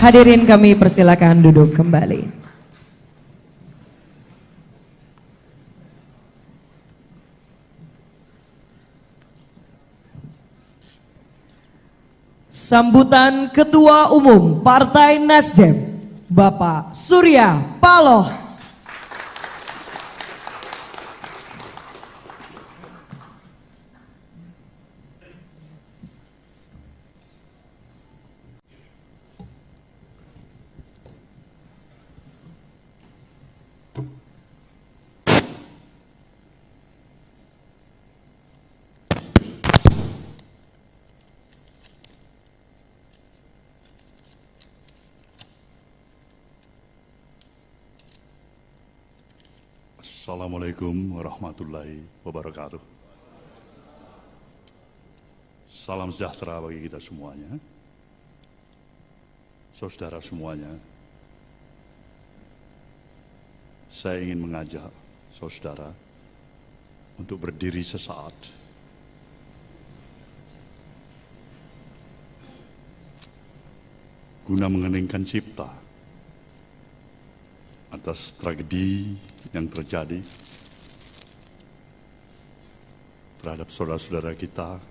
Hadirin kami persilakan duduk kembali. Sambutan Ketua Umum Partai Nasdem, Bapak Surya Paloh. Assalamualaikum warahmatullahi wabarakatuh. Salam sejahtera bagi kita semuanya. Saudara semuanya, saya ingin mengajak saudara untuk berdiri sesaat. Guna mengeningkan cipta atas tragedi yang terjadi terhadap saudara-saudara kita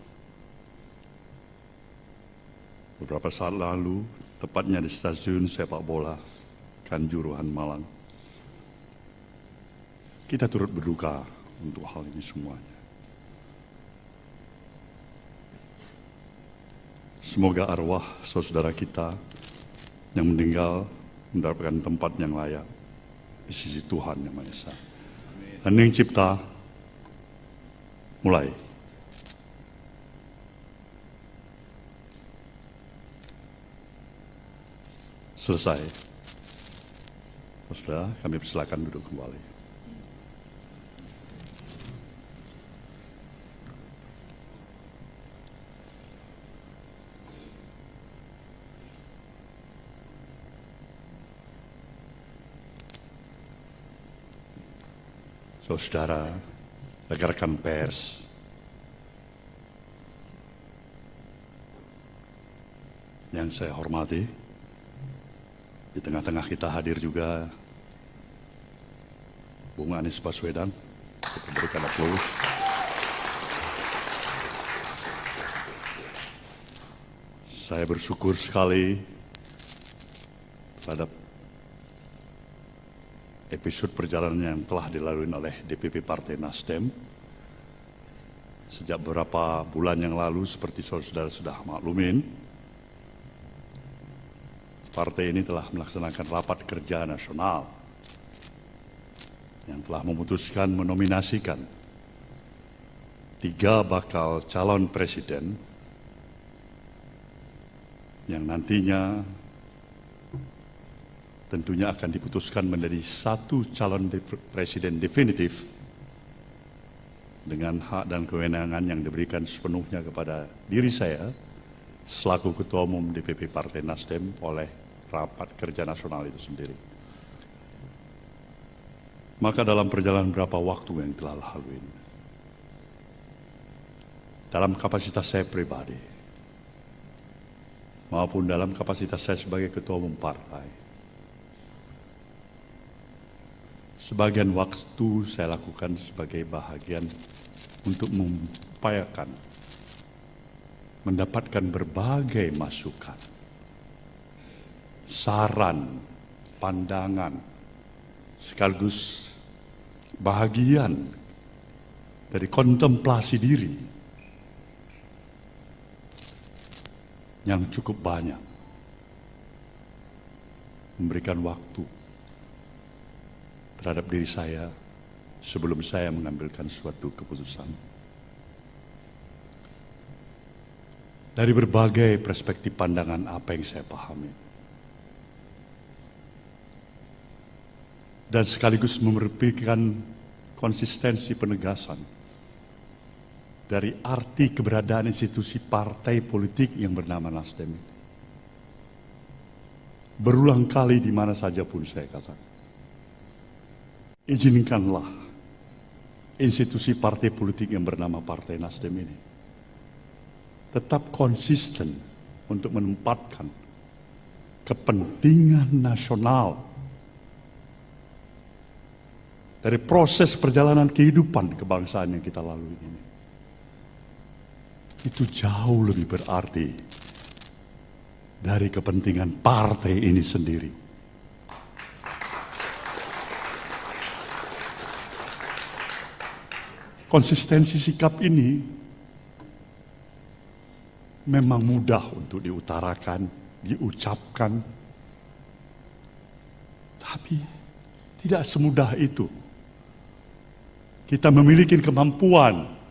beberapa saat lalu, tepatnya di stasiun sepak bola Kanjuruhan Malang. Kita turut berduka untuk hal ini semuanya. Semoga arwah saudara kita yang meninggal mendapatkan tempat yang layak di sisi Tuhan Yang Maha Esa. Hening cipta, mulai. Selesai. Saudara, kami persilakan duduk kembali. Saudara, rekan-rekan pers, yang saya hormati, di tengah-tengah kita hadir juga Bung Anies Baswedan, kita berikan aplaus. Saya bersyukur sekali terhadap episode perjalanan yang telah dilalui oleh DPP Partai Nasdem sejak beberapa bulan yang lalu. Seperti saudara sudah maklumin, partai ini telah melaksanakan rapat kerja nasional yang telah memutuskan menominasikan 3 bakal calon presiden yang nantinya tentunya akan diputuskan menjadi 1 calon presiden definitif dengan hak dan kewenangan yang diberikan sepenuhnya kepada diri saya selaku Ketua Umum DPP Partai Nasdem oleh rapat kerja nasional itu sendiri. Maka dalam perjalanan berapa waktu yang telah lalu ini, dalam kapasitas saya pribadi maupun dalam kapasitas saya sebagai Ketua Umum Partai, sebagian waktu saya lakukan sebagai bahagian untuk mengupayakan mendapatkan berbagai masukan, saran, pandangan, sekaligus bahagian dari kontemplasi diri yang cukup banyak, memberikan waktu terhadap diri saya sebelum saya mengambilkan suatu keputusan. Dari berbagai perspektif pandangan apa yang saya pahami. Dan sekaligus memberikan konsistensi penegasan dari arti keberadaan institusi partai politik yang bernama Nasdem. Berulang kali di mana saja pun saya katakan, izinkanlah institusi partai politik yang bernama Partai Nasdem ini tetap konsisten untuk menempatkan kepentingan nasional dari proses perjalanan kehidupan kebangsaan yang kita lalui ini. Itu jauh lebih berarti dari kepentingan partai ini sendiri. Konsistensi sikap ini memang mudah untuk diutarakan, diucapkan, tapi tidak semudah itu. Kita memiliki kemampuan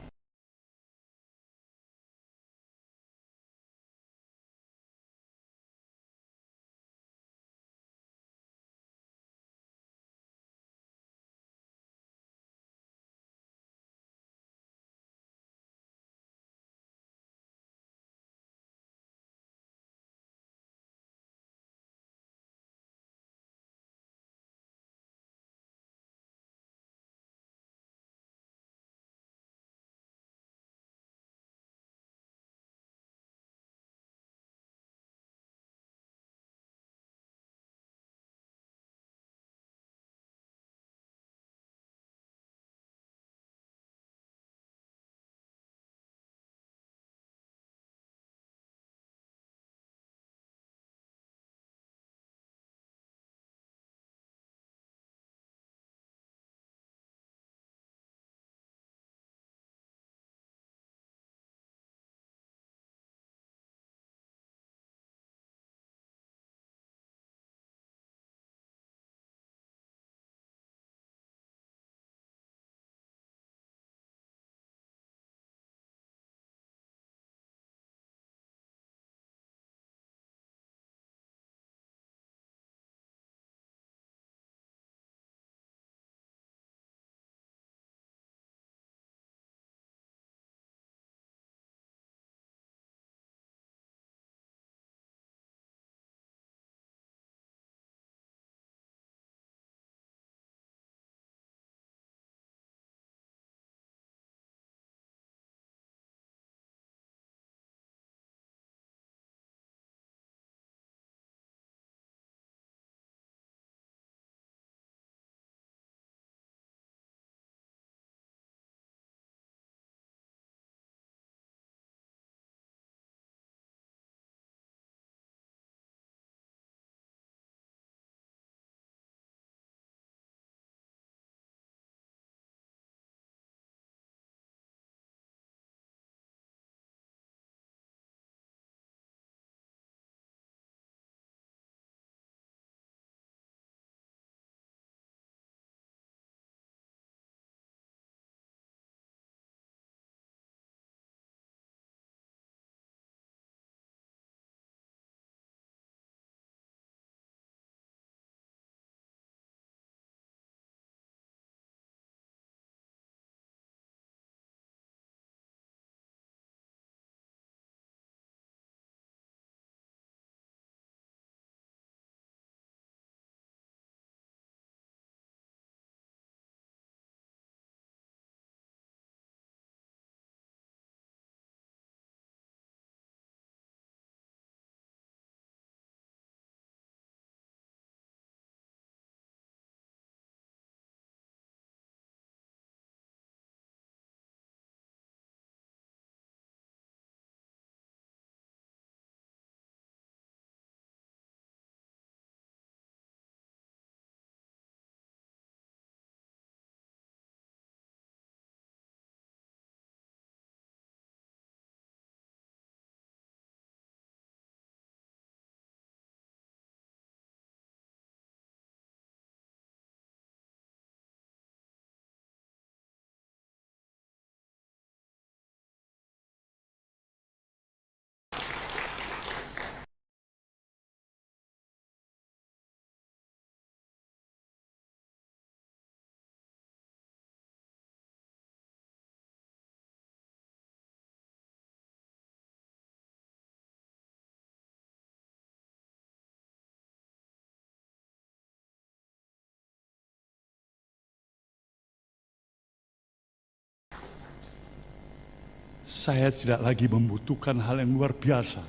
saya tidak lagi membutuhkan hal yang luar biasa,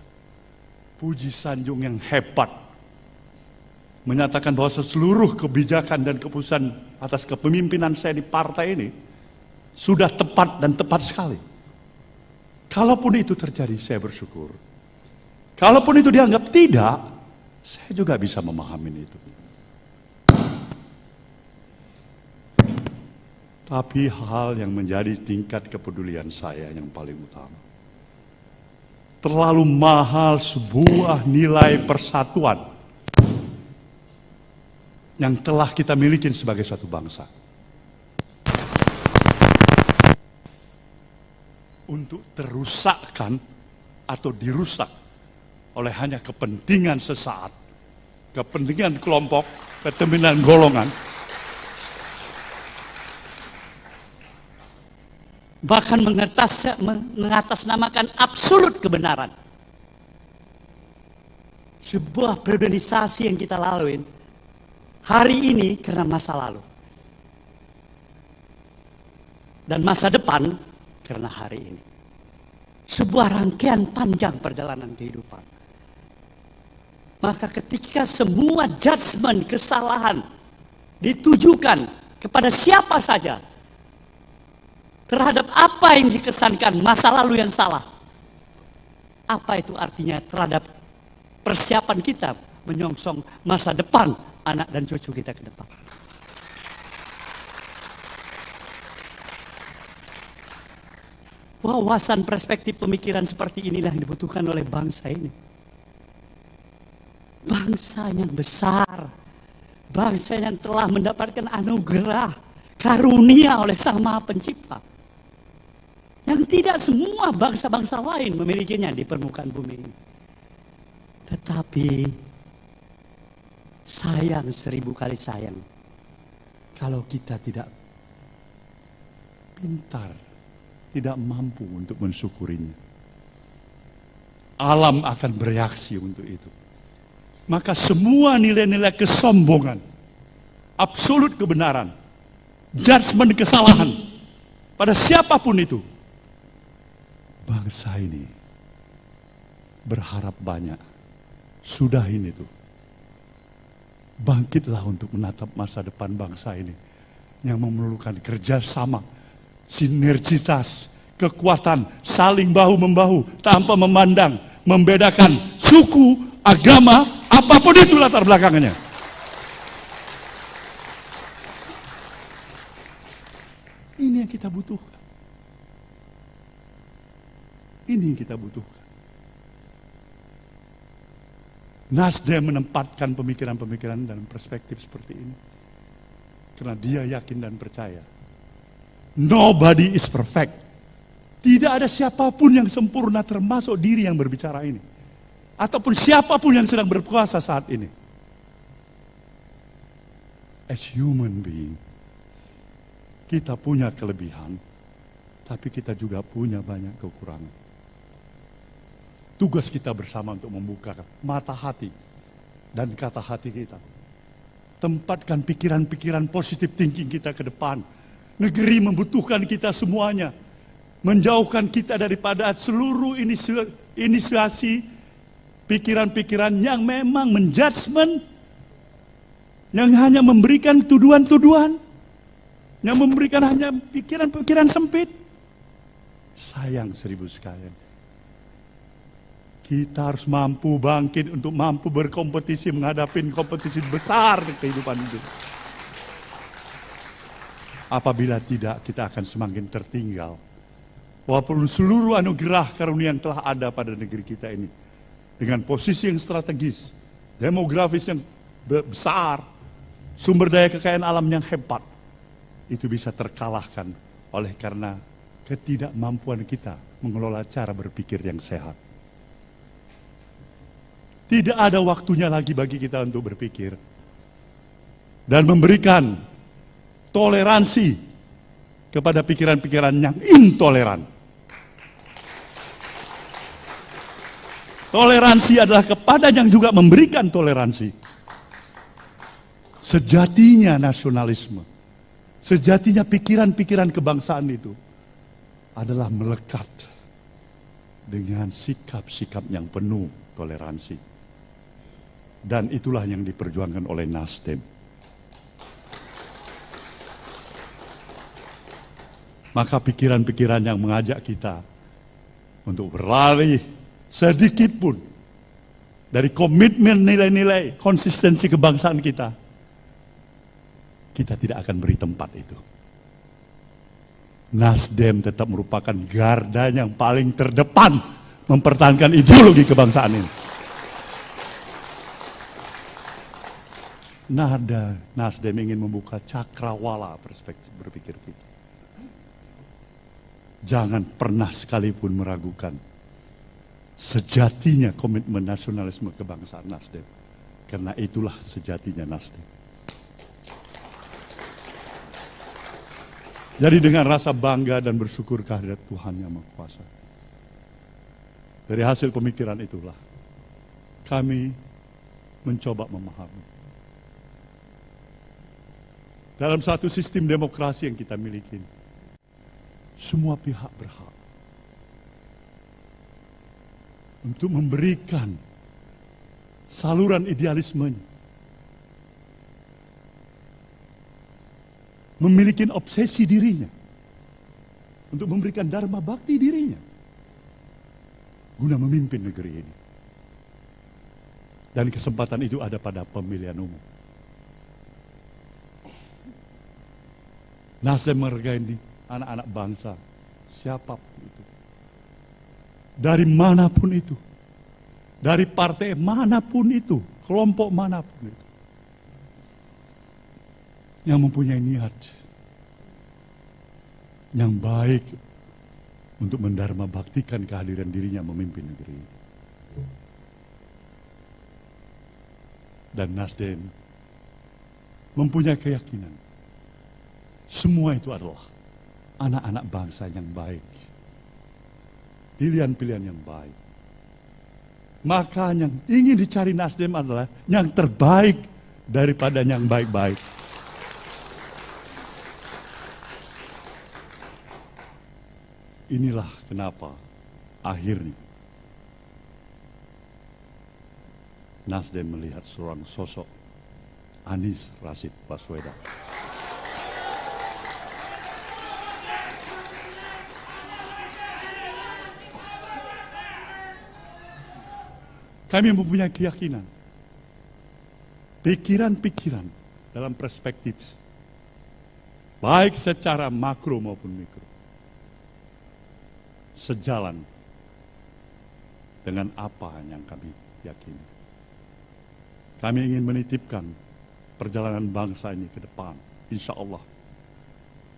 puji sanjung yang hebat menyatakan bahwa seluruh kebijakan dan keputusan atas kepemimpinan saya di partai ini sudah tepat dan tepat sekali. Kalaupun itu terjadi, saya bersyukur. Kalaupun itu dianggap tidak, saya juga bisa memahami itu. Tapi hal yang menjadi tingkat kepedulian saya yang paling utama, terlalu mahal sebuah nilai persatuan yang telah kita miliki sebagai suatu bangsa untuk terusakkan atau dirusak oleh hanya kepentingan sesaat, kepentingan kelompok, kepentingan golongan. Bahkan mengatasnamakan absolut kebenaran. Sebuah priorisasi yang kita lalui hari ini karena masa lalu. Dan masa depan karena hari ini. Sebuah rangkaian panjang perjalanan kehidupan. Maka ketika semua judgement, kesalahan ditujukan kepada siapa saja, terhadap apa yang dikesankan masa lalu yang salah, apa itu artinya terhadap persiapan kita menyongsong masa depan anak dan cucu kita ke depan. Wawasan perspektif pemikiran seperti inilah yang dibutuhkan oleh bangsa ini. Bangsa yang besar, bangsa yang telah mendapatkan anugerah, karunia oleh Sang Maha Pencipta. Yang tidak semua bangsa-bangsa lain memilikinya di permukaan bumi ini. Tetapi sayang, 1000 kali sayang, kalau kita tidak pintar, tidak mampu untuk mensyukurinya. Alam akan bereaksi untuk itu. Maka semua nilai-nilai kesombongan, absolut kebenaran, judgement kesalahan pada siapapun itu, bangsa ini berharap banyak. Sudah ini tuh. Bangkitlah untuk menatap masa depan bangsa ini yang memerlukan kerjasama, sinergitas, kekuatan, saling bahu-membahu tanpa memandang, membedakan suku, agama, apapun itu latar belakangnya. Ini yang kita butuhkan. Ini yang kita butuhkan. Nasdem menempatkan pemikiran-pemikiran dalam perspektif seperti ini. Karena dia yakin dan percaya. Nobody is perfect. Tidak ada siapapun yang sempurna termasuk diri yang berbicara ini. Ataupun siapapun yang sedang berkuasa saat ini. As human being, kita punya kelebihan, tapi kita juga punya banyak kekurangan. Tugas kita bersama untuk membuka mata hati dan kata hati kita. Tempatkan pikiran-pikiran positif thinking kita ke depan. Negeri membutuhkan kita semuanya. Menjauhkan kita daripada seluruh inisiasi pikiran-pikiran yang memang menjudgment, yang hanya memberikan tuduhan-tuduhan, yang memberikan hanya pikiran-pikiran sempit. Sayang 1000 sekalian. Kita harus mampu bangkit untuk mampu berkompetisi, menghadapi kompetisi besar di kehidupan itu. Apabila tidak, kita akan semakin tertinggal. Walaupun seluruh anugerah karunia yang telah ada pada negeri kita ini, dengan posisi yang strategis, demografis yang besar, sumber daya kekayaan alam yang hebat, itu bisa terkalahkan oleh karena ketidakmampuan kita mengelola cara berpikir yang sehat. Tidak ada waktunya lagi bagi kita untuk berpikir dan memberikan toleransi kepada pikiran-pikiran yang intoleran. Toleransi adalah kepada yang juga memberikan toleransi. Sejatinya nasionalisme, sejatinya pikiran-pikiran kebangsaan itu adalah melekat dengan sikap-sikap yang penuh toleransi. Dan itulah yang diperjuangkan oleh Nasdem. Maka pikiran-pikiran yang mengajak kita untuk berlari sedikit pun dari komitmen nilai-nilai konsistensi kebangsaan kita, kita tidak akan beri tempat itu. Nasdem tetap merupakan garda yang paling terdepan mempertahankan ideologi kebangsaan ini. Nasdem ingin membuka cakrawala perspektif berpikir kita. Jangan pernah sekalipun meragukan sejatinya komitmen nasionalisme kebangsaan Nasdem. Karena itulah sejatinya Nasdem. Jadi dengan rasa bangga dan bersyukur kehadirat Tuhan Yang Maha Kuasa, dari hasil pemikiran itulah kami mencoba memahami. Dalam satu sistem demokrasi yang kita miliki, semua pihak berhak untuk memberikan saluran idealismenya, memiliki obsesi dirinya, untuk memberikan dharma bakti dirinya, guna memimpin negeri ini. Dan kesempatan itu ada pada pemilihan umum. Nasdem menghargai anak-anak bangsa, siapapun itu, dari manapun itu, dari partai manapun itu, kelompok manapun itu, yang mempunyai niat yang baik untuk mendharma baktikan kehadiran dirinya memimpin negeri ini. Dan Nasdem mempunyai keyakinan semua itu adalah anak-anak bangsa yang baik, pilihan-pilihan yang baik. Maka yang ingin dicari Nasdem adalah yang terbaik daripada yang baik-baik. Inilah kenapa akhirnya Nasdem melihat seorang sosok Anies Rashid Baswedan. Kami mempunyai keyakinan, pikiran-pikiran dalam perspektif, baik secara makro maupun mikro, sejalan dengan apa yang kami yakini. Kami ingin menitipkan perjalanan bangsa ini ke depan, insya Allah.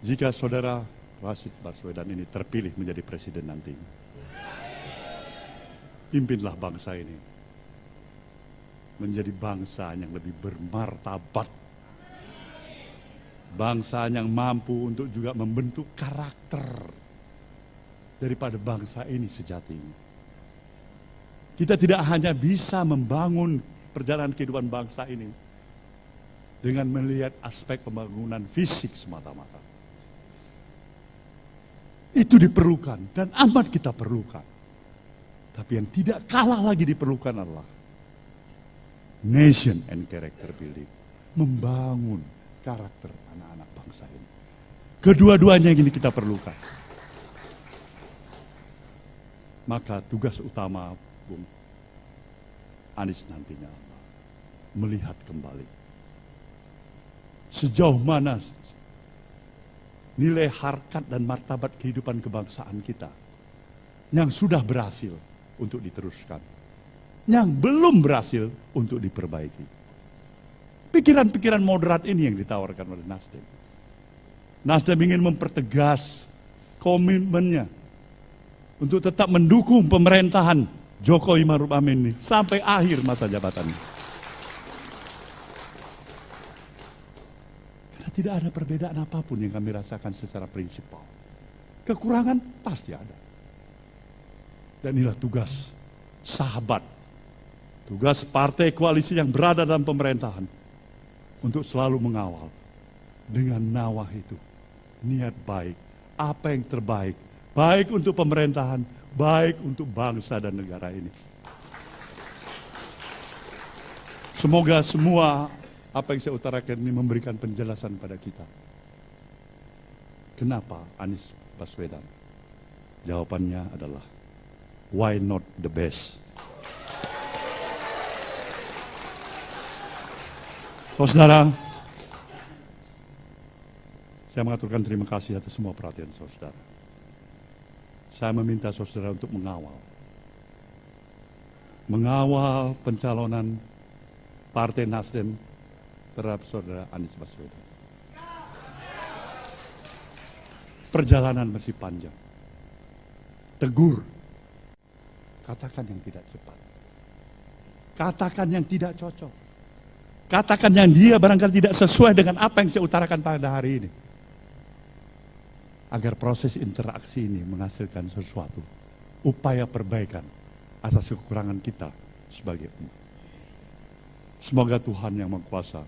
Jika saudara Rashid Baswedan ini terpilih menjadi presiden nanti, pimpinlah bangsa ini menjadi bangsa yang lebih bermartabat, bangsa yang mampu untuk juga membentuk karakter daripada bangsa ini sejatinya. Kita tidak hanya bisa membangun perjalanan kehidupan bangsa ini dengan melihat aspek pembangunan fisik semata-mata. Itu diperlukan dan amat kita perlukan. Tapi yang tidak kalah lagi diperlukan adalah nation and character building, membangun karakter anak-anak bangsa ini. Kedua-duanya yang ini kita perlukan. Maka tugas utama Bung Anies nantinya melihat kembali sejauh mana nilai harkat dan martabat kehidupan kebangsaan kita yang sudah berhasil untuk diteruskan, yang belum berhasil untuk diperbaiki. Pikiran-pikiran moderat ini yang ditawarkan oleh Nasdem. Nasdem ingin mempertegas komitmennya untuk tetap mendukung pemerintahan Jokowi Maruf Amin ini sampai akhir masa jabatannya. Karena tidak ada perbedaan apapun yang kami rasakan secara prinsipal. Kekurangan pasti ada. Dan inilah tugas sahabat, tugas partai koalisi yang berada dalam pemerintahan untuk selalu mengawal dengan nawah itu, niat baik, apa yang terbaik, baik untuk pemerintahan, baik untuk bangsa dan negara ini. Semoga semua apa yang saya utarakan ini memberikan penjelasan pada kita. Kenapa Anies Baswedan? Jawabannya adalah, why not the best? Saudara, saya mengaturkan terima kasih atas semua perhatian saudara. Saya meminta saudara untuk mengawal pencalonan Partai Nasdem terhadap saudara Anies Baswedan. Perjalanan masih panjang. Tegur. Katakan yang tidak cepat. Katakan yang tidak cocok. Katakan yang dia barangkali tidak sesuai dengan apa yang saya utarakan pada hari ini. Agar proses interaksi ini menghasilkan sesuatu. Upaya perbaikan atas kekurangan kita sebagai umat. Semoga Tuhan yang Maha Kuasa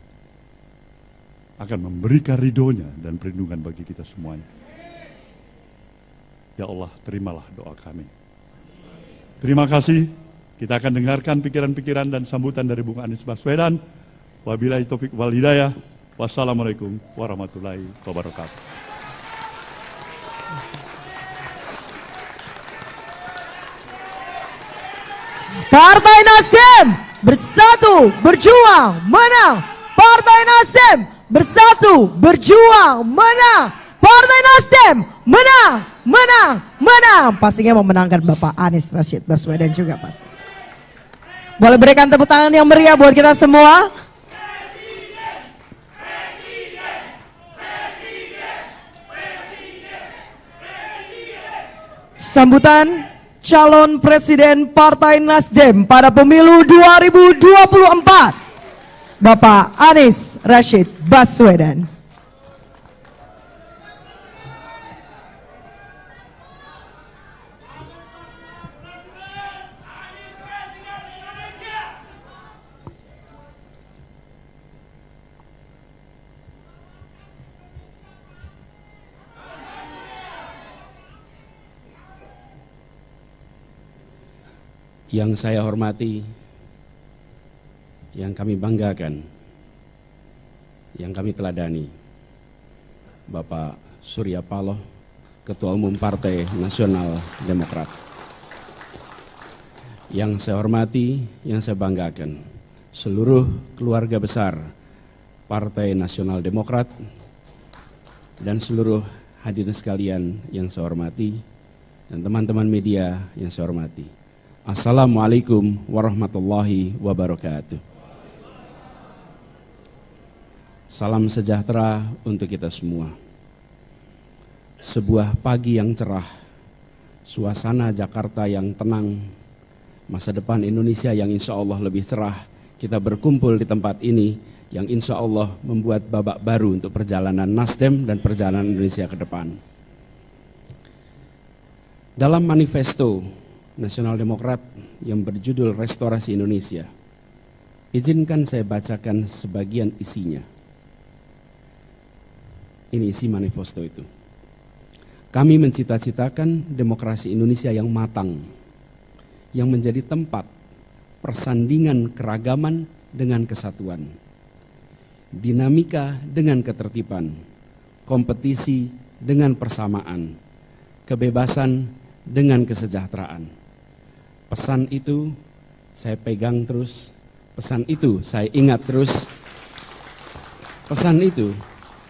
akan memberikan ridhonya dan perlindungan bagi kita semuanya. Ya Allah, terimalah doa kami. Terima kasih. Kita akan dengarkan pikiran-pikiran dan sambutan dari Bung Anies Baswedan. Wabillahi taufiq wal hidayah. Wassalamualaikum warahmatullahi wabarakatuh. Partai Nasdem bersatu, berjuang, menang. Partai Nasdem bersatu, berjuang, menang. Partai Nasdem menang, menang, menang. Pastinya memenangkan Bapak Anies Rashid Baswedan juga pasti. Boleh berikan tepuk tangan yang meriah buat kita semua. Sambutan calon presiden Partai Nasdem pada pemilu 2024, Bapak Anies Rashid Baswedan. Yang saya hormati, yang kami banggakan, yang kami teladani, Bapak Surya Paloh, Ketua Umum Partai Nasional Demokrat. Yang saya hormati, yang saya banggakan, seluruh keluarga besar Partai Nasional Demokrat dan seluruh hadirin sekalian yang saya hormati dan teman-teman media yang saya hormati. Assalamualaikum warahmatullahi wabarakatuh. Salam sejahtera untuk kita semua. Sebuah pagi yang cerah, suasana Jakarta yang tenang, masa depan Indonesia yang insya Allah lebih cerah. Kita berkumpul di tempat ini yang insya Allah membuat babak baru untuk perjalanan Nasdem dan perjalanan Indonesia ke depan. Dalam manifesto Nasional Demokrat yang berjudul Restorasi Indonesia, izinkan saya bacakan sebagian isinya. Ini isi manifesto itu. Kami mencita-citakan demokrasi Indonesia yang matang, yang menjadi tempat persandingan keragaman dengan kesatuan, dinamika dengan ketertiban, kompetisi dengan persamaan, kebebasan dengan kesejahteraan. Pesan itu saya pegang terus, pesan itu saya ingat terus, pesan itu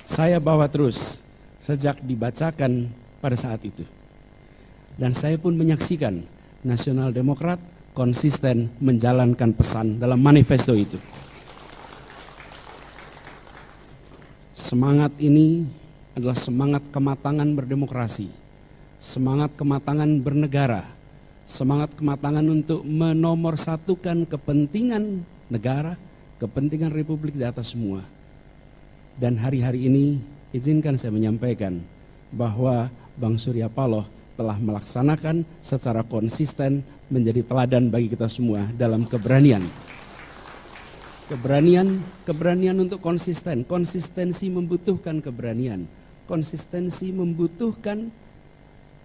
saya bawa terus sejak dibacakan pada saat itu. Dan saya pun menyaksikan Nasional Demokrat konsisten menjalankan pesan dalam manifesto itu. Semangat ini adalah semangat kematangan berdemokrasi, semangat kematangan bernegara, semangat kematangan untuk menomorsatukan kepentingan negara, kepentingan Republik di atas semua. Dan hari-hari ini izinkan saya menyampaikan bahwa Bang Surya Paloh telah melaksanakan secara konsisten menjadi teladan bagi kita semua dalam keberanian. Keberanian untuk konsisten. Konsistensi membutuhkan keberanian. Konsistensi membutuhkan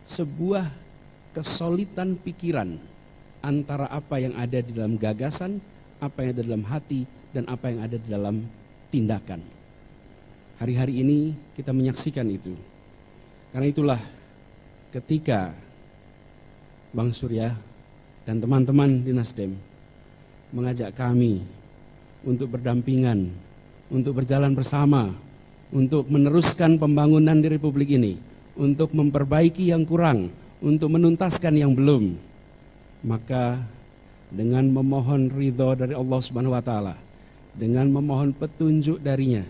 sebuah kesolidan pikiran antara apa yang ada di dalam gagasan, apa yang ada dalam hati, dan apa yang ada di dalam tindakan. Hari-hari ini kita menyaksikan itu. Karena itulah ketika Bang Surya dan teman-teman di Nasdem mengajak kami untuk berdampingan, untuk berjalan bersama, untuk meneruskan pembangunan di Republik ini, untuk memperbaiki yang kurang, untuk menuntaskan yang belum, maka dengan memohon ridho dari Allah Subhanahu wa Ta'ala, dengan memohon petunjuk darinya,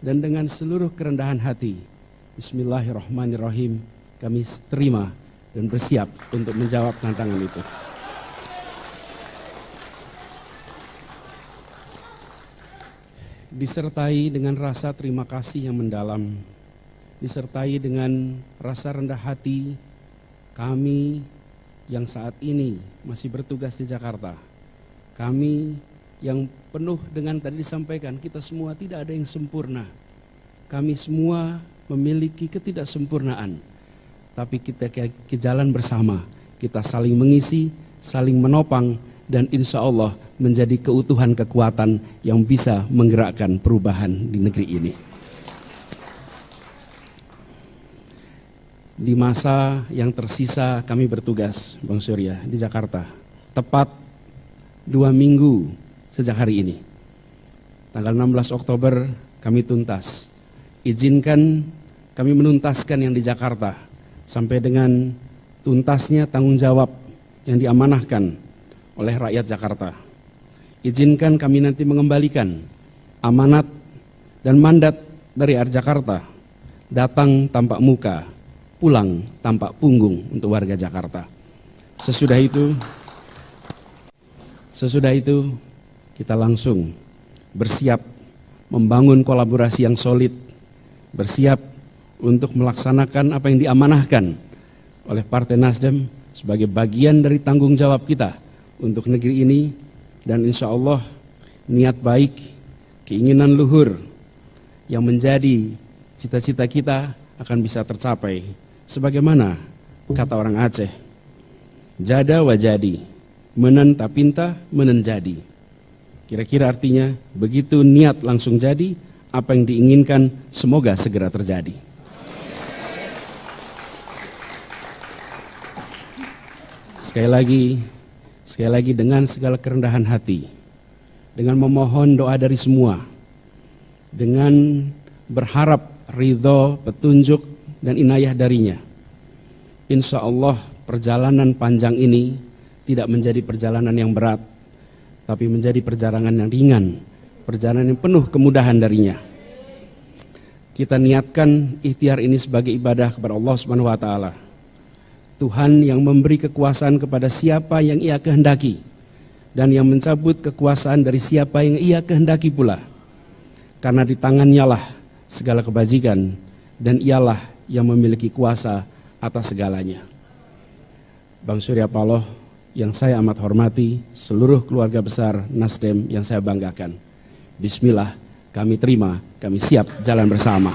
dan dengan seluruh kerendahan hati, bismillahirrahmanirrahim, kami terima dan bersiap untuk menjawab tantangan itu. Disertai dengan rasa terima kasih yang mendalam, disertai dengan rasa rendah hati kami yang saat ini masih bertugas di Jakarta, kami yang penuh dengan tadi disampaikan, kita semua tidak ada yang sempurna, kami semua memiliki ketidaksempurnaan, tapi kita jalan bersama, kita saling mengisi, saling menopang, dan insya Allah menjadi keutuhan kekuatan yang bisa menggerakkan perubahan di negeri ini. Di masa yang tersisa kami bertugas, Bang Surya, di Jakarta, tepat 2 minggu sejak hari ini. Tanggal 16 Oktober kami tuntas. Izinkan kami menuntaskan yang di Jakarta sampai dengan tuntasnya tanggung jawab yang diamanahkan oleh rakyat Jakarta. Izinkan kami nanti mengembalikan amanat dan mandat dari rakyat Jakarta, datang tanpa muka, pulang tanpa punggung untuk warga Jakarta. Sesudah itu kita langsung bersiap membangun kolaborasi yang solid, bersiap untuk melaksanakan apa yang diamanahkan oleh Partai Nasdem sebagai bagian dari tanggung jawab kita untuk negeri ini, dan insya Allah niat baik, keinginan luhur yang menjadi cita-cita kita akan bisa tercapai. Sebagaimana kata orang Aceh, jada wajadi, menen tapinta menen jadi. Kira-kira artinya begitu niat langsung jadi, apa yang diinginkan semoga segera terjadi. Sekali lagi dengan segala kerendahan hati, dengan memohon doa dari semua, dengan berharap ridho, petunjuk, dan inayah darinya, insya Allah perjalanan panjang ini tidak menjadi perjalanan yang berat, tapi menjadi perjalanan yang ringan, perjalanan yang penuh kemudahan darinya. Kita niatkan ikhtiar ini sebagai ibadah kepada Allah Subhanahu wa Ta'ala. Tuhan yang memberi kekuasaan kepada siapa yang Ia kehendaki, dan yang mencabut kekuasaan dari siapa yang Ia kehendaki pula. Karena di tangannya lah segala kebajikan, dan Ialah yang memiliki kuasa atas segalanya. Bang Surya Paloh yang saya amat hormati, seluruh keluarga besar Nasdem yang saya banggakan, bismillah, kami terima, kami siap jalan bersama.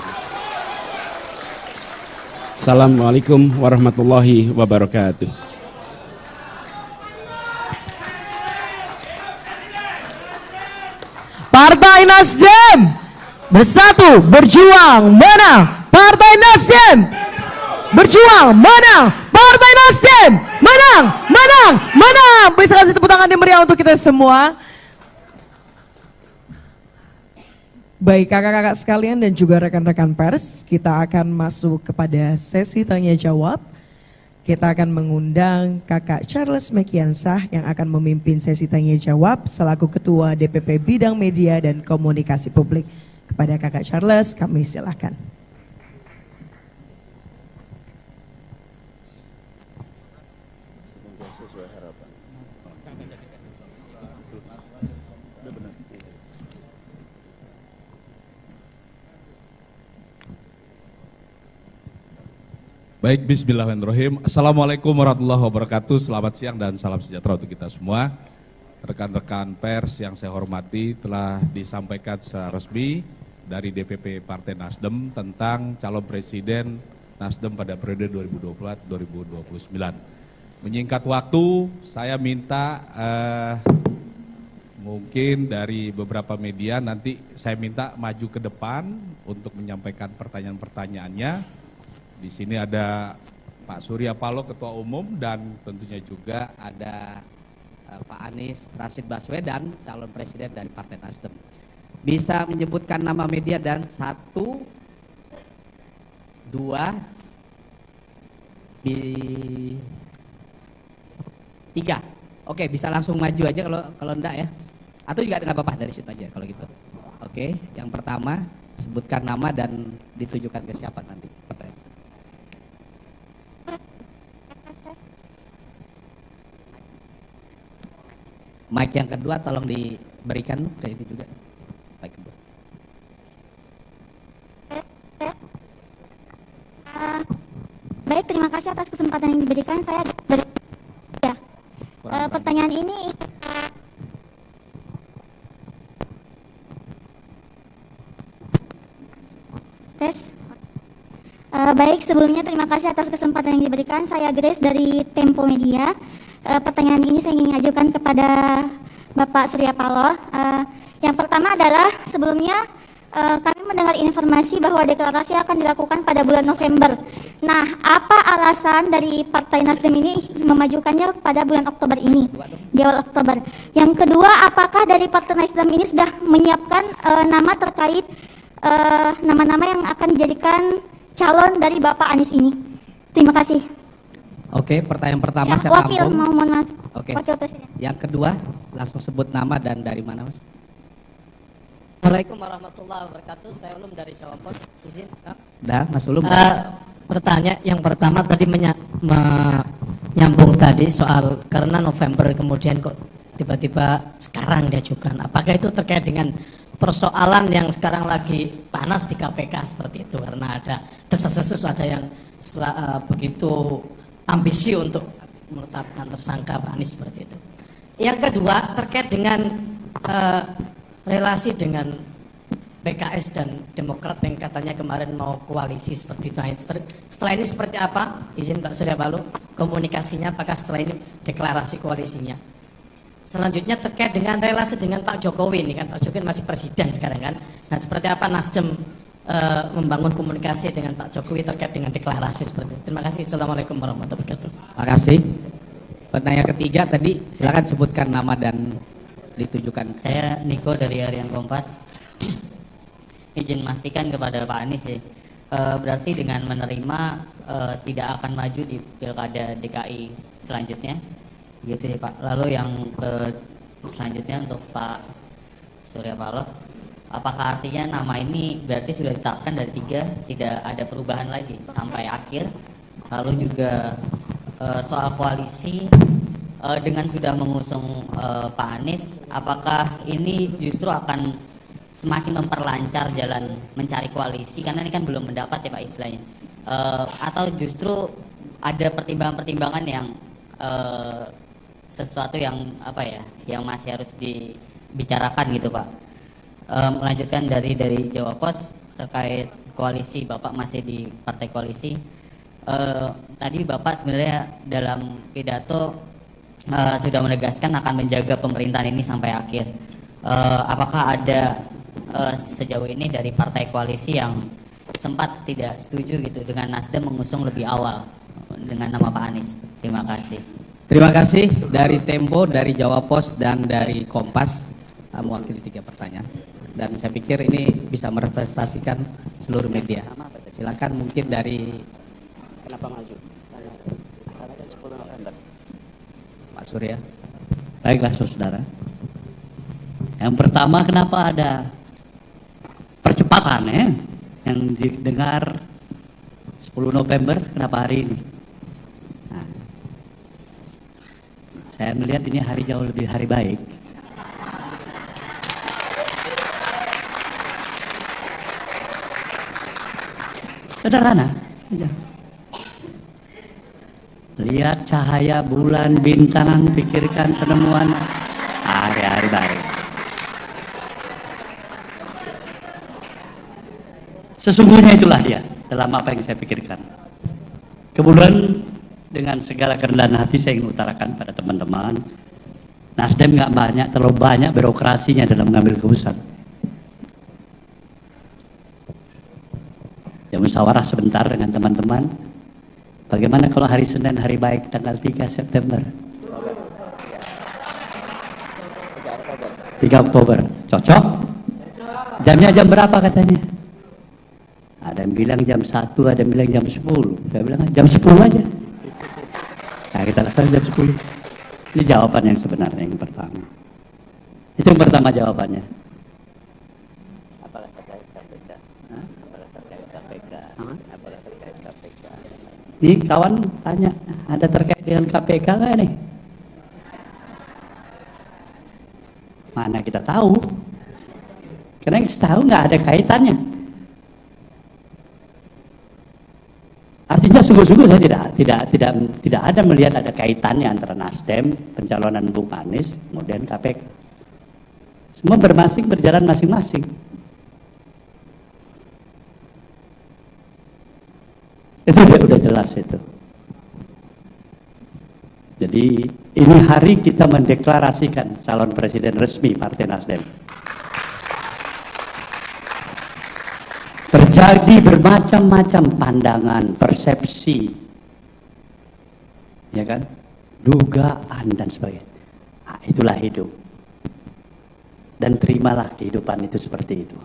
Assalamualaikum warahmatullahi wabarakatuh. Partai Nasdem bersatu berjuang menang. Partai Nasdem berjuang menang. Partai Nasdem menang, menang, menang. Bisa kasih tepuk tangan yang meriah untuk kita semua. Baik kakak-kakak sekalian dan juga rekan-rekan pers, kita akan masuk kepada sesi tanya jawab. Kita akan mengundang Kakak Charles Mekiansah yang akan memimpin sesi tanya jawab selaku Ketua DPP Bidang Media dan Komunikasi Publik. Kepada Kakak Charles, kami silakan. Baik, bismillahirrahmanirrahim. Assalamualaikum warahmatullahi wabarakatuh. Selamat siang dan salam sejahtera untuk kita semua. Rekan-rekan pers yang saya hormati, telah disampaikan secara resmi dari DPP Partai Nasdem tentang calon presiden Nasdem pada periode 2024-2029. Menyingkat waktu, saya minta Mungkin dari beberapa media nanti saya minta maju ke depan untuk menyampaikan pertanyaan-pertanyaannya. Di sini ada Pak Surya Paloh Ketua Umum dan tentunya juga ada Pak Anies Rashid Baswedan, calon presiden dari Partai Nasdem. Bisa menyebutkan nama media dan 1, 2, 3. Oke, bisa langsung maju aja kalau enggak ya. Atau juga nggak apa-apa dari situ aja kalau gitu. Oke, yang pertama sebutkan nama dan ditujukan ke siapa nanti pertanyaan. Mic yang kedua tolong diberikan ke ini juga. Mic kedua. Baik, terima kasih atas kesempatan yang diberikan. Saya dari pertanyaan ini tes. Baik, sebelumnya terima kasih atas kesempatan yang diberikan. Saya Grace dari Tempo Media. Pertanyaan ini saya ingin ajukan kepada Bapak Surya Paloh. Yang pertama adalah sebelumnya kami mendengar informasi bahwa deklarasi akan dilakukan pada bulan November. Nah, apa alasan dari Partai Nasdem ini memajukannya pada bulan Oktober ini, di awal Oktober? Yang kedua, apakah dari Partai Nasdem ini sudah menyiapkan nama terkait nama-nama yang akan dijadikan calon dari Bapak Anies ini? Terima kasih. Oke, pertanyaan pertama Ya, saya Wakil, tampung. mohon maaf. Oke. Wakil Presiden. Yang kedua, langsung sebut nama dan dari mana, Mas? Assalamualaikum warahmatullahi wabarakatuh. Saya Ulum dari Jawa Pos. Izin. Dah, Mas Ulum. Pertanyaan yang pertama tadi menyambung tadi soal karena November kemudian kok tiba-tiba sekarang diajukan. Apakah itu terkait dengan persoalan yang sekarang lagi panas di KPK seperti itu karena ada desas-desus, ada yang begitu ambisi untuk menetapkan tersangka Pak Anies seperti itu. Yang kedua terkait dengan relasi dengan PKS dan Demokrat yang katanya kemarin mau koalisi seperti itu. Setelah ini seperti apa? Izin Pak Surya Paloh, komunikasinya apakah setelah ini deklarasi koalisinya? Selanjutnya terkait dengan relasi dengan Pak Jokowi, ini kan Pak Jokowi masih presiden sekarang kan. Nah, seperti apa Nasdem membangun komunikasi dengan Pak Jokowi terkait dengan deklarasi seperti itu? Terima kasih. Assalamualaikum warahmatullahi wabarakatuh. Terima kasih. Pertanyaan ketiga tadi silakan sebutkan nama dan ditujukan. Saya Niko dari Harian Kompas. Izin memastikan kepada Pak Anies ya, berarti dengan menerima tidak akan maju di Pilkada DKI selanjutnya, gitu ya Pak. Lalu yang selanjutnya untuk Pak Surya Paloh, apakah artinya nama ini berarti sudah ditetapkan dari 3, tidak ada perubahan lagi sampai akhir? Lalu juga soal koalisi, dengan sudah mengusung Pak Anies, apakah ini justru akan semakin memperlancar jalan mencari koalisi karena ini kan belum mendapat ya Pak istilahnya, atau justru ada pertimbangan-pertimbangan yang sesuatu yang apa ya, yang masih harus dibicarakan gitu Pak. Melanjutkan dari Jawa Pos terkait koalisi, Bapak masih di partai koalisi. Tadi Bapak sebenarnya dalam pidato sudah menegaskan akan menjaga pemerintahan ini sampai akhir. Apakah ada sejauh ini dari partai koalisi yang sempat tidak setuju gitu dengan Nasdem mengusung lebih awal dengan nama Pak Anies? Terima kasih. Terima kasih dari Tempo, dari Jawa Pos dan dari Kompas mewakili 3 pertanyaan. Dan saya pikir ini bisa merepresentasikan seluruh media. Silakan mungkin dari Kenapa maju? Pak Surya. Baiklah saudara. Yang pertama, kenapa ada percepatan ya yang didengar 10 November, kenapa hari ini? Nah, saya melihat ini hari jauh lebih hari baik. Sederhana. Lihat cahaya bulan, bintang, pikirkan penemuan, hari-hari baik. Sesungguhnya itulah dia dalam apa yang saya pikirkan. Kemudian dengan segala kerendahan hati saya ingin utarakan pada teman-teman Nasdem nggak banyak, terlalu banyak birokrasinya dalam mengambil keputusan. Ya musyawarah sebentar dengan teman-teman. Bagaimana kalau hari Senin hari baik tanggal 3 September? 3 Oktober. Cocok? Jamnya jam berapa katanya? Ada yang bilang jam 1, ada yang bilang jam 10. Saya bilang jam 10 aja. Nah, kita lakukan jam 10. Ini jawaban yang sebenarnya yang pertama. Itu yang pertama jawabannya. Apakah terkait KPK? Apakah terkait KPK? Apakah terkait KPK? Ini kawan tanya, ada terkait dengan KPK nggak nih? Mana kita tahu? Karena yang tahu nggak ada kaitannya. Artinya sungguh-sungguh saya tidak ada melihat ada kaitannya antara Nasdem, pencalonan Bung Anies, kemudian KPK. Semua berjalan masing-masing. Itu udah jelas itu. Jadi ini hari kita mendeklarasikan calon presiden resmi Partai Nasdem. Terjadi bermacam-macam pandangan, persepsi, ya kan, dugaan dan sebagainya. Nah, itulah hidup. Dan terimalah kehidupan itu seperti itu.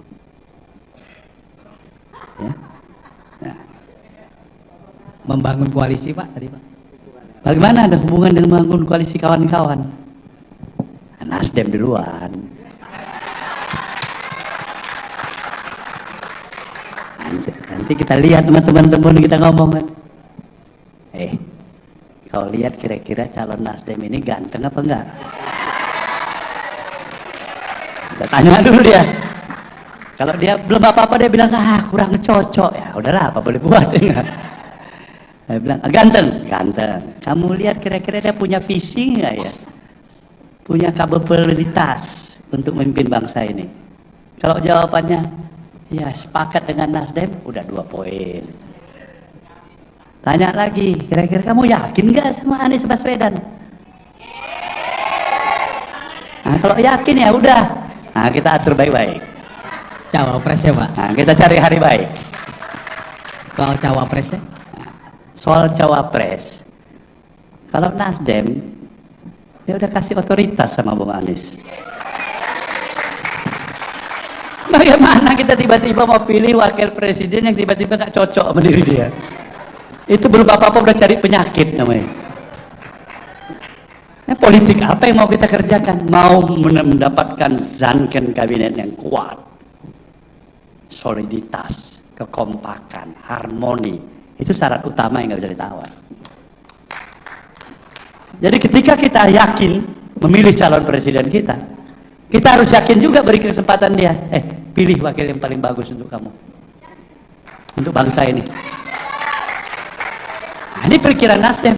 Ya. Nah. Membangun koalisi Pak tadi Pak. Bagaimana ada hubungan dengan membangun koalisi kawan-kawan? Nasdem duluan. Nanti kita lihat teman-teman kita ngomong kan. Kau lihat kira-kira calon Nasdem ini ganteng apa enggak? Kita tanya dulu dia. Kalau dia belum apa-apa dia bilang kurang cocok, ya udahlah apa boleh buat enggak. Saya bilang ganteng. Kamu lihat kira-kira dia punya visi enggak ya? Punya kapabilitas untuk memimpin bangsa ini. Kalau jawabannya ya sepakat dengan Nasdem, udah 2 poin. Tanya lagi, kira-kira kamu yakin nggak sama Anies Baswedan? Nah, kalau yakin ya udah. Nah, kita atur baik-baik. Cawapres ya Pak. Nah, kita cari hari baik. Soal cawapres ya? Soal cawapres. Kalau Nasdem, dia udah kasih otoritas sama Bung Anies. Bagaimana kita tiba-tiba mau pilih wakil presiden yang tiba-tiba gak cocok sama diri dia? Itu belum apa-apa udah cari penyakit namanya. Politik apa yang mau kita kerjakan? Mau mendapatkan zanken kabinet yang kuat, soliditas, kekompakan, harmoni. Itu syarat utama yang gak bisa ditawar. Jadi ketika kita yakin memilih calon presiden kita harus yakin juga beri kesempatan dia. Pilih wakil yang paling bagus untuk kamu, untuk bangsa ini. Nah, ini pikiran Nasdem.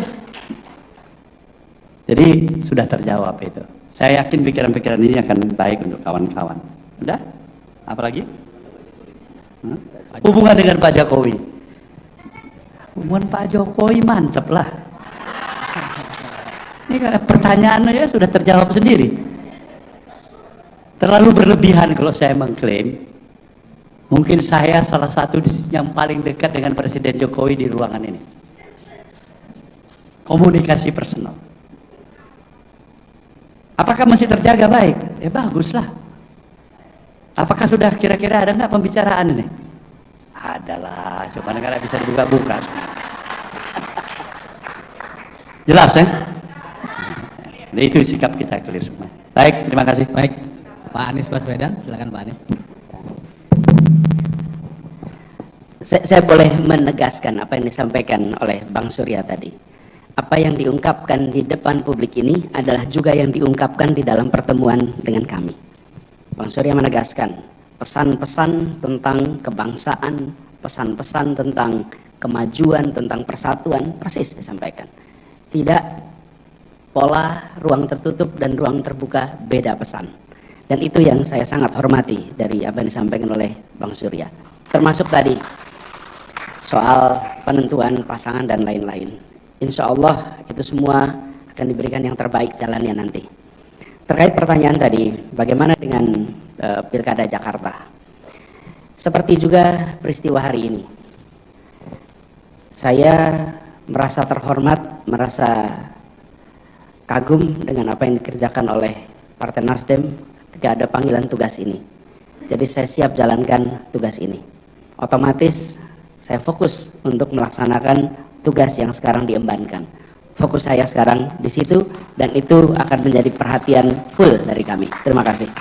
Jadi sudah terjawab itu. Saya yakin pikiran-pikiran ini akan baik untuk kawan-kawan. Udah? Apalagi? Hubungan dengan Pak Jokowi. Hubungan Pak Jokowi mantap lah. Ini pertanyaannya sudah terjawab sendiri. Terlalu berlebihan kalau saya mengklaim. Mungkin saya salah satu yang paling dekat dengan Presiden Jokowi di ruangan ini. Komunikasi personal. Apakah masih terjaga baik? Baguslah. Apakah sudah kira-kira ada nggak pembicaraan ini? Adalah, cuma nggak bisa dibuka-buka. Jelas ya? Itu sikap kita clear semua. Baik, terima kasih. Baik. Pak Anies Baswedan, silakan Pak Anies. Saya boleh menegaskan apa yang disampaikan oleh Bang Surya tadi. Apa yang diungkapkan di depan publik ini adalah juga yang diungkapkan di dalam pertemuan dengan kami. Bang Surya menegaskan pesan-pesan tentang kebangsaan, pesan-pesan tentang kemajuan, tentang persatuan, persis disampaikan. Tidak pola ruang tertutup dan ruang terbuka, beda pesan. Dan itu yang saya sangat hormati dari apa yang disampaikan oleh Bang Surya. Termasuk tadi soal penentuan pasangan dan lain-lain. Insya Allah itu semua akan diberikan yang terbaik jalannya nanti. Terkait pertanyaan tadi, bagaimana dengan Pilkada Jakarta? Seperti juga peristiwa hari ini, saya merasa terhormat, merasa kagum dengan apa yang dikerjakan oleh Partai Nasdem ketika ada panggilan tugas ini. Jadi saya siap jalankan tugas ini. Otomatis saya fokus untuk melaksanakan tugas yang sekarang diembankan. Fokus saya sekarang di situ, dan itu akan menjadi perhatian full dari kami. Terima kasih.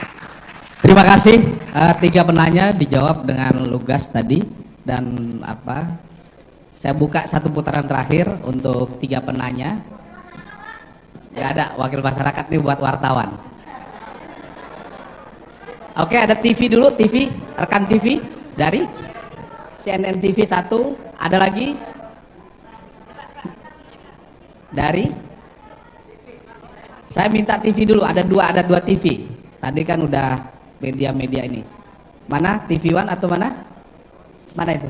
Terima kasih. 3 penanya dijawab dengan lugas tadi, dan saya buka 1 putaran terakhir untuk 3 penanya. Gak ada wakil masyarakat nih buat wartawan. Oke, ada TV dulu, TV, rekan TV dari CNN TV 1, ada lagi dari, saya minta TV dulu, ada dua TV. Tadi kan udah media-media ini. Mana? TV One atau mana? Mana itu?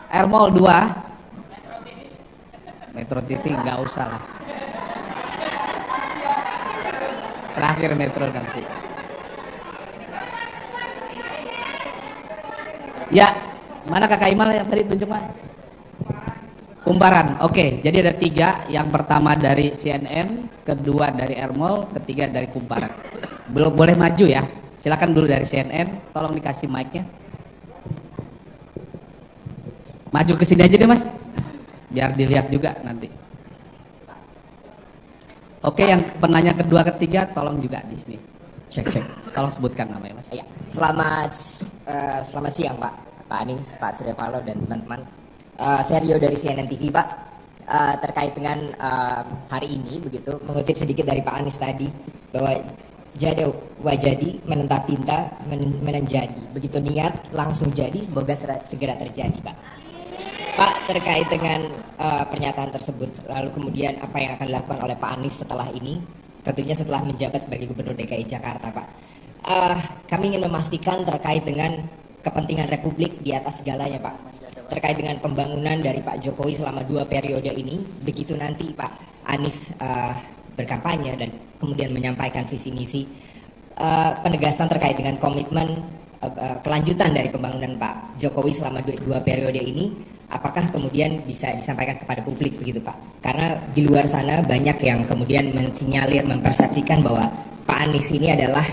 Airmall 2. Metro TV nggak usah lah. Terakhir Metro nanti. Ya, mana Kakak Imal yang tadi tunjuk Mas? Kumparan. Oke, jadi ada 3. Yang pertama dari CNN, kedua dari Airmall, ketiga dari Kumparan. Belum boleh maju ya. Silakan dulu dari CNN, tolong dikasih mic-nya. Maju ke sini aja deh Mas, biar dilihat juga nanti. Oke, yang penanya kedua ketiga tolong juga di sini. Cek. Tolong sebutkan namanya Mas. Ya, selamat siang Pak Anies, Pak Surya Paloh dan teman-teman. Saya Rio dari CNN TV Pak. Terkait dengan hari ini begitu, mengutip sedikit dari Pak Anies tadi bahwa jadi wajadi menentang tinta menjadi, begitu niat langsung jadi, semoga segera terjadi Pak. Pak, terkait dengan pernyataan tersebut, lalu kemudian apa yang akan dilakukan oleh Pak Anies setelah ini, tentunya setelah menjabat sebagai Gubernur DKI Jakarta Pak. Kami ingin memastikan terkait dengan kepentingan Republik di atas segalanya Pak, terkait dengan pembangunan dari Pak Jokowi selama 2 periode ini, begitu nanti Pak Anies berkampanye dan kemudian menyampaikan visi misi, penegasan terkait dengan komitmen kelanjutan dari pembangunan Pak Jokowi selama 2 periode ini, apakah kemudian bisa disampaikan kepada publik begitu Pak? Karena di luar sana banyak yang kemudian mensinyalir, mempersepsikan bahwa Pak Anies ini adalah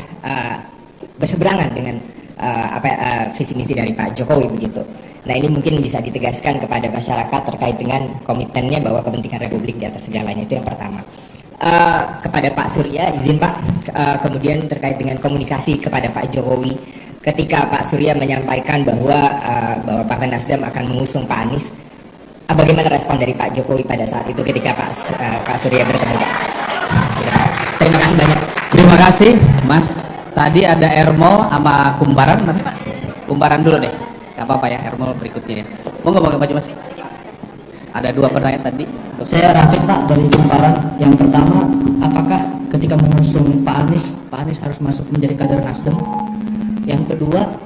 berseberangan dengan visi misi dari Pak Jokowi begitu. Nah, ini mungkin bisa ditegaskan kepada masyarakat terkait dengan komitmennya bahwa kepentingan Republik di atas segalanya, itu yang pertama. Kepada Pak Surya, izin Pak, kemudian terkait dengan komunikasi kepada Pak Jokowi, ketika Pak Surya menyampaikan bahwa Partai Nasdem akan mengusung Pak Anies, bagaimana respon dari Pak Jokowi pada saat itu ketika Pak Surya bertemu Pak? Terima kasih banyak. Terima kasih Mas. Tadi ada Airmall sama Kumparan, mana Pak? Kumparan dulu deh, gak apa-apa ya, Airmall berikutnya ya. Monggo maju Mas. Ada 2 pertanyaan tadi. Saya Rafiq Pak dari Kumparan. Yang pertama, apakah ketika mengusung Pak Anies harus masuk menjadi kader Nasdem? Yang kedua,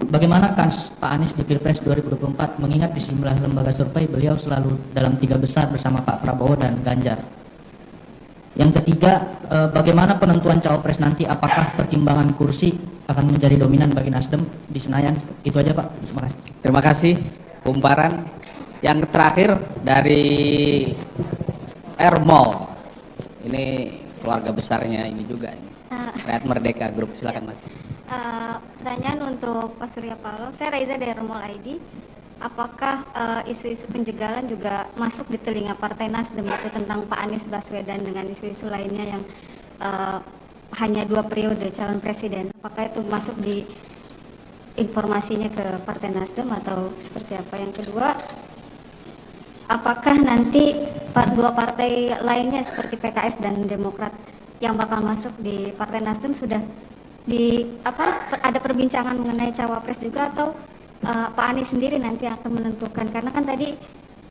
bagaimana kans Pak Anies di Pilpres 2024, mengingat di sejumlah lembaga survei beliau selalu dalam 3 besar bersama Pak Prabowo dan Ganjar? Yang ketiga, bagaimana penentuan cawapres nanti, apakah pertimbangan kursi akan menjadi dominan bagi Nasdem di Senayan? Itu aja Pak, terima kasih. Terima kasih Kumparan. Yang terakhir dari Airmall, ini keluarga besarnya ini juga ini. Rakyat Merdeka Group, silakan Mas. Pertanyaan untuk Pak Surya Paloh, saya Raiza dari Airmall ID. Apakah isu-isu penjagalan juga masuk di telinga Partai Nasdem itu tentang Pak Anies Baswedan dengan isu-isu lainnya yang hanya 2 periode calon presiden? Apakah itu masuk di informasinya ke Partai Nasdem atau seperti apa? Yang kedua, apakah nanti 2 partai lainnya seperti PKS dan Demokrat yang bakal masuk di Partai Nasdem sudah ada perbincangan mengenai cawapres juga, atau Pak Anies sendiri nanti akan menentukan? Karena kan tadi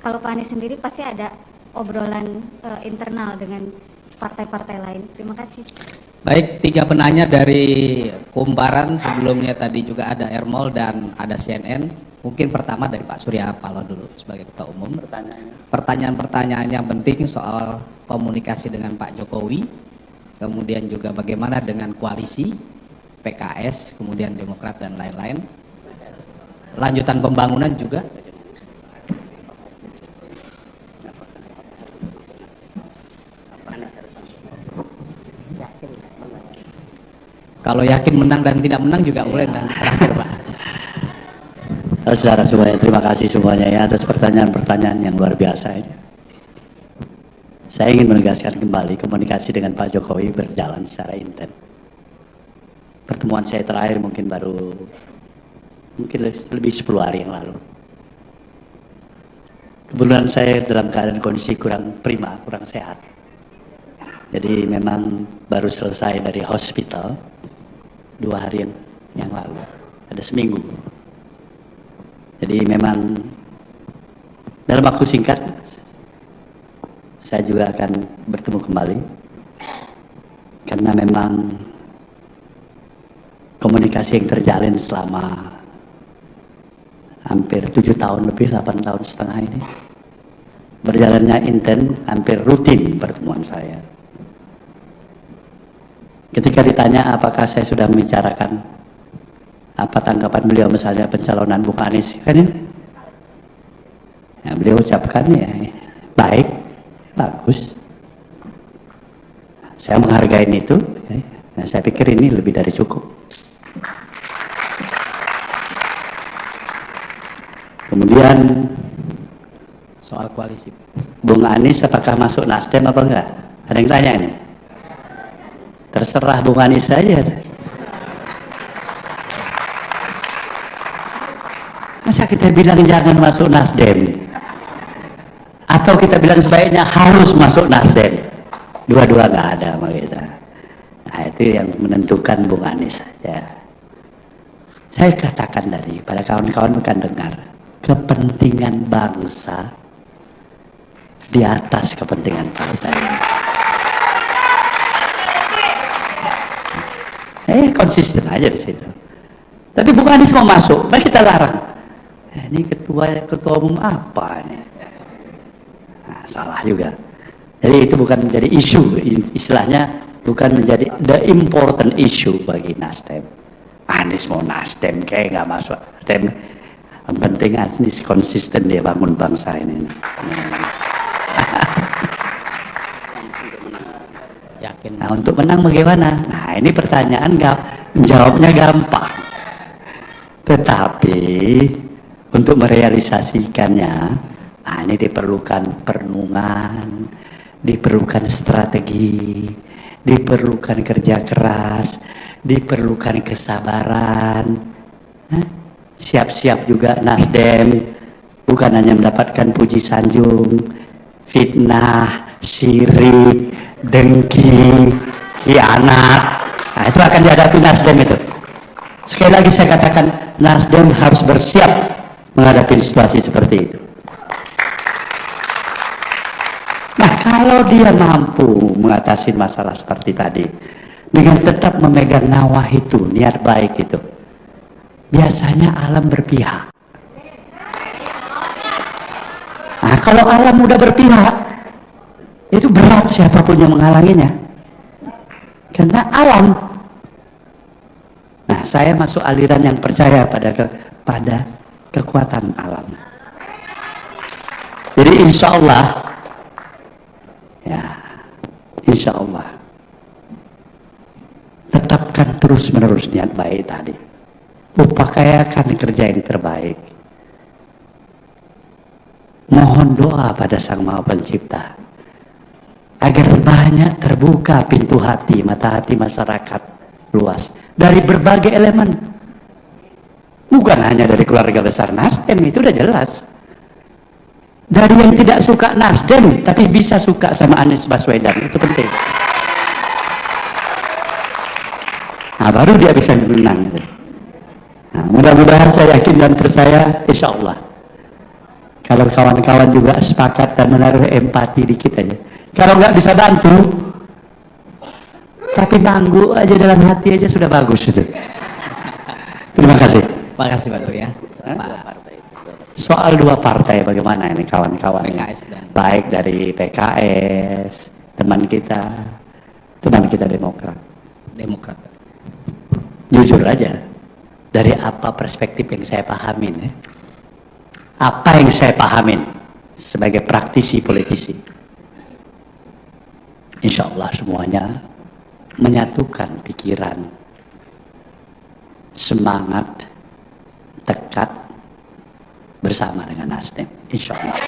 kalau Pak Anies sendiri pasti ada obrolan internal dengan partai-partai lain. Terima kasih. Baik, 3 penanya dari Kumparan, sebelumnya tadi juga ada Airmall dan ada CNN. Mungkin pertama dari Pak Surya Paloh dulu sebagai Ketua Umum. Pertanyaan-pertanyaan yang penting soal komunikasi dengan Pak Jokowi, kemudian juga bagaimana dengan koalisi, PKS, kemudian Demokrat dan lain-lain. Lanjutan pembangunan juga. Kalau yakin menang dan tidak menang juga boleh. Dan terakhir Pak. Saudara semuanya, terima kasih semuanya ya atas pertanyaan-pertanyaan yang luar biasa ini. Saya ingin menegaskan kembali komunikasi dengan Pak Jokowi berjalan secara intens. Pertemuan saya terakhir mungkin lebih 10 hari yang lalu. Kebetulan saya dalam keadaan kondisi kurang prima, kurang sehat. Jadi memang baru selesai dari hospital 2 hari yang lalu, ada seminggu. Jadi memang dalam waktu singkat saya juga akan bertemu kembali, karena memang komunikasi yang terjalin selama hampir 7 tahun lebih, 8 tahun setengah ini berjalannya intens, hampir rutin pertemuan saya. Ketika ditanya apakah saya sudah membicarakan apa tanggapan beliau misalnya pencalonan Bung Anies, kan ini ya, beliau ucapkan ya baik, bagus, saya menghargai itu ya. Nah, saya pikir ini lebih dari cukup. Kemudian soal koalisi, Bung Anies apakah masuk Nasdem apa enggak? Ada yang tanya ini? Terserah Bung Anies saja. Masa kita bilang jangan masuk Nasdem? Atau kita bilang sebaiknya harus masuk Nasdem? Dua-dua nggak ada sama kita. Nah itu yang menentukan Bung Anies saja. Saya katakan tadi pada kawan-kawan bukan dengar, kepentingan bangsa di atas kepentingan partai. Konsisten aja di situ. Tapi Bung Anies mau masuk, mari kita larang. Ini ketua umum apa ini? Nah, salah juga. Jadi itu bukan menjadi isu, istilahnya bukan menjadi the important issue bagi Nasdem. Anies mau Nasdem, kayak nggak masuk Nasdem. Yang penting Anies konsisten dia bangun bangsa ini. Nah untuk menang bagaimana? Nah ini pertanyaan jawabnya gampang. Tetapi untuk merealisasikannya, nah ini diperlukan perenungan, diperlukan strategi, diperlukan kerja keras, diperlukan kesabaran. Siap-siap juga Nasdem, bukan hanya mendapatkan puji sanjung, fitnah, syirik, dengki, khianat. Nah itu akan dihadapi Nasdem itu. Sekali lagi saya katakan, Nasdem harus bersiap menghadapi situasi seperti itu. Nah kalau dia mampu mengatasi masalah seperti tadi dengan tetap memegang nawah itu, niat baik itu, biasanya alam berpihak. Nah kalau alam udah berpihak, itu berat siapapun yang menghalanginya, karena alam. Nah saya masuk aliran yang percaya pada kekuatan alam. Jadi insya Allah, ya insya Allah tetapkan terus menerus niat baik tadi, upayakan kerja yang terbaik, mohon doa pada Sang Maha Pencipta agar banyak terbuka pintu hati, mata hati masyarakat luas dari berbagai elemen, bukan hanya dari keluarga besar Nasdem, itu udah jelas, dari yang tidak suka Nasdem tapi bisa suka sama Anies Baswedan, itu penting. Nah baru dia bisa menang. Nah, mudah-mudahan saya yakin dan percaya, insya Allah kalau kawan-kawan juga sepakat dan menaruh empati dikit aja, kalau nggak bisa bantu tapi manggu aja dalam hati aja sudah bagus itu. Terima kasih. Terima kasih Pak Surya. Soal dua partai bagaimana ini kawan-kawan? PKS dan Baik dari PKS, teman kita Demokrat. Demokrat. Jujur aja, dari apa perspektif yang saya pahamin ya? Apa yang saya pahamin sebagai praktisi politisi? Insya Allah semuanya menyatukan pikiran, semangat, tekad bersama dengan Nasdem. Insya Allah.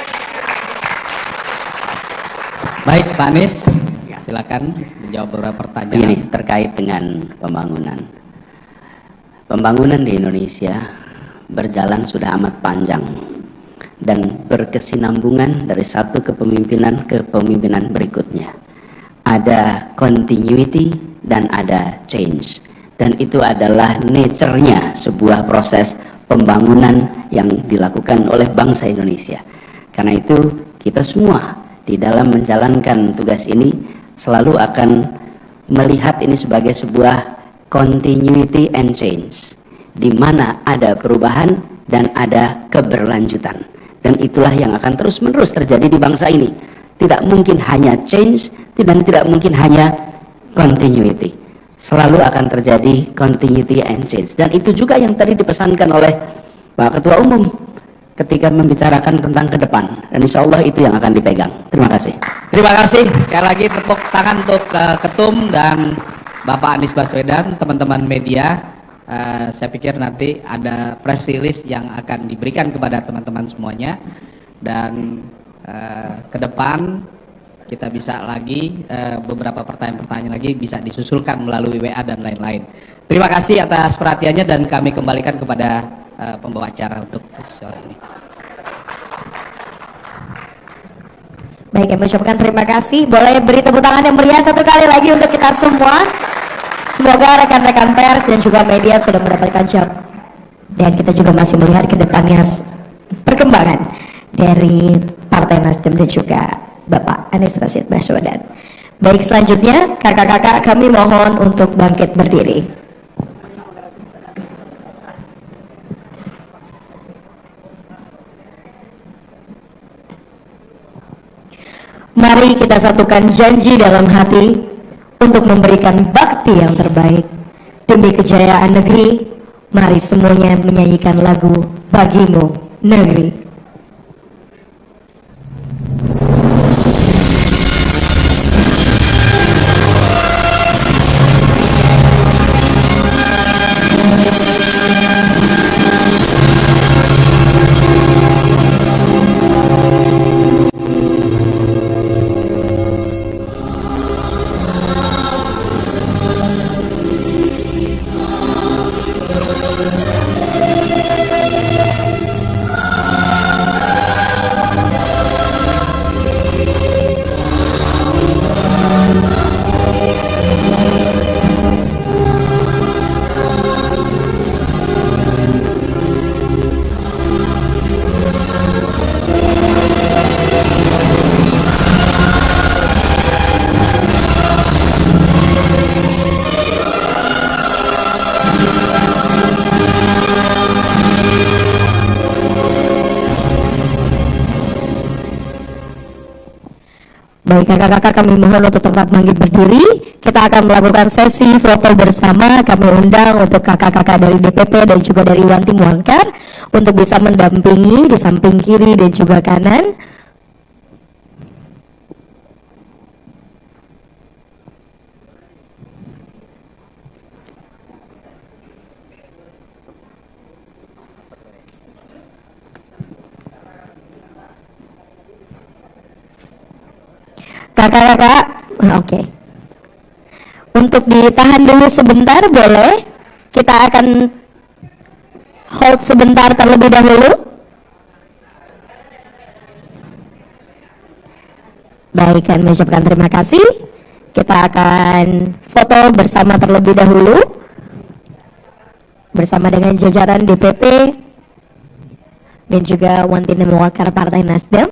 Baik Pak Anies, silakan menjawab beberapa pertanyaan. Ini terkait dengan pembangunan. Pembangunan di Indonesia berjalan sudah amat panjang dan berkesinambungan dari satu kepemimpinan ke kepemimpinan berikutnya. Ada continuity dan ada change, dan itu adalah nature-nya sebuah proses pembangunan yang dilakukan oleh bangsa Indonesia. Karena itu kita semua di dalam menjalankan tugas ini selalu akan melihat ini sebagai sebuah continuity and change, di mana ada perubahan dan ada keberlanjutan, dan itulah yang akan terus-menerus terjadi di bangsa ini. Tidak mungkin hanya change dan tidak mungkin hanya continuity, selalu akan terjadi continuity and change. Dan itu juga yang tadi dipesankan oleh Pak Ketua Umum ketika membicarakan tentang ke depan, dan insya Allah itu yang akan dipegang. Terima kasih. Terima kasih. Sekali lagi tepuk tangan untuk Ketum dan Bapak Anies Baswedan. Teman-teman media, saya pikir nanti ada press release yang akan diberikan kepada teman-teman semuanya, dan ke depan kita bisa lagi beberapa pertanyaan-pertanyaan lagi bisa disusulkan melalui WA dan lain-lain. Terima kasih atas perhatiannya, dan kami kembalikan kepada pembawa acara untuk sore ini. Baik, kami ucapkan terima kasih. Boleh beri tepuk tangan yang meriah satu kali lagi untuk kita semua. Semoga rekan-rekan pers dan juga media sudah mendapatkan jawab, dan kita juga masih melihat ke depannya perkembangan dari Partai Nasdem dan juga Bapak Anies Rashid Baswedan. Baik, selanjutnya kakak-kakak kami mohon untuk bangkit berdiri. Mari kita satukan janji dalam hati untuk memberikan bakti yang terbaik demi kejayaan negeri. Mari semuanya menyanyikan lagu Bagimu Negeri. Baik kakak-kakak, kami mohon untuk tetap bangkit berdiri. Kita akan melakukan sesi foto bersama. Kami undang untuk kakak-kakak dari DPP dan juga dari One Team Wangkar untuk bisa mendampingi di samping kiri dan juga kanan. Kakak-kakak, oke. Untuk ditahan dulu sebentar, boleh? Kita akan hold sebentar terlebih dahulu. Baik, kami ucapkan terima kasih. Kita akan foto bersama terlebih dahulu bersama dengan jajaran DPP dan juga One Team Wangkar Partai Nasdem.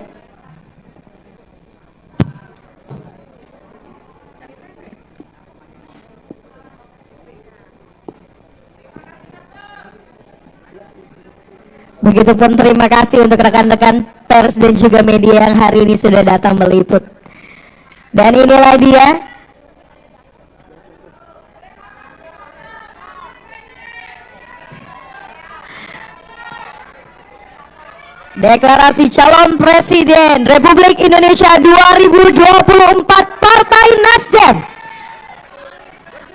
Begitupun terima kasih untuk rekan-rekan pers dan juga media yang hari ini sudah datang meliput. Dan inilah dia deklarasi calon presiden Republik Indonesia 2024 Partai Nasdem.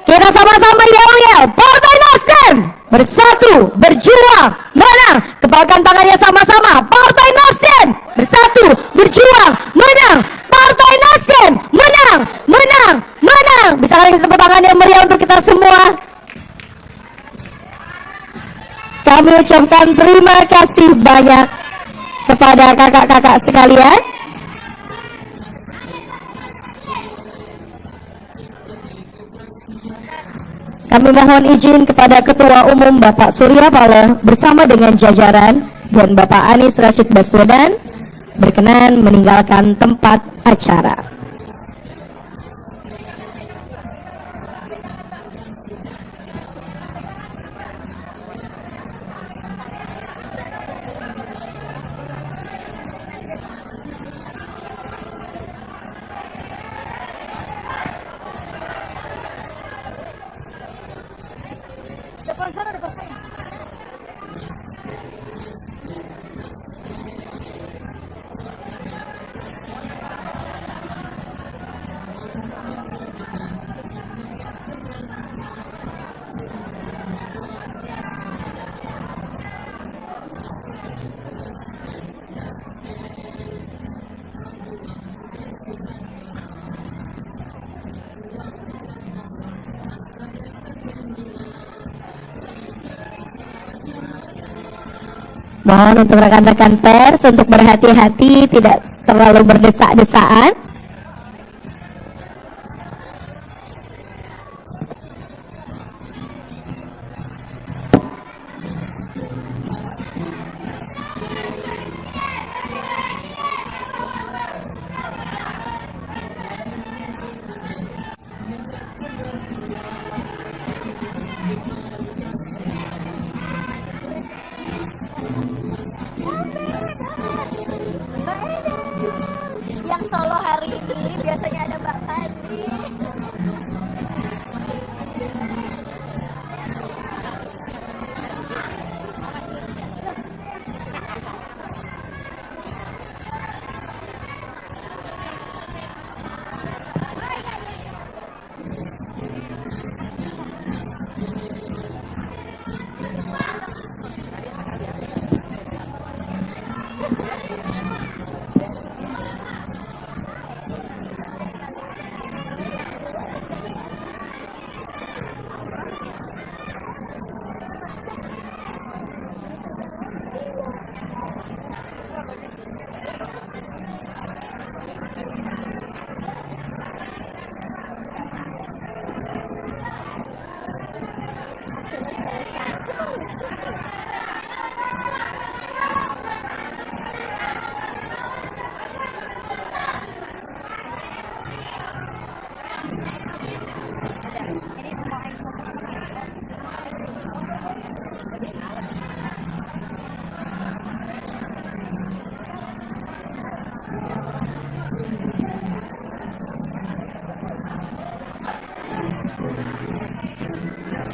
Kita sama-sama yel-yel, Partai Nasdem bersatu, berjuang, menang. Kepalkan tangannya sama-sama, Partai Nasdem bersatu, berjuang, menang. Partai Nasdem menang, menang, menang. Bisa kalian kasih tepuk tangan yang meriah untuk kita semua. Kami ucapkan terima kasih banyak kepada kakak-kakak sekalian. Kami mohon izin kepada Ketua Umum Bapak Surya Paloh bersama dengan jajaran dan Bapak Anies Rashid Baswedan berkenan meninggalkan tempat acara. Mohon untuk rekan-rekan pers untuk berhati-hati, tidak terlalu berdesak-desaan. Yang solo hari ini biasanya ada Mbak Tani.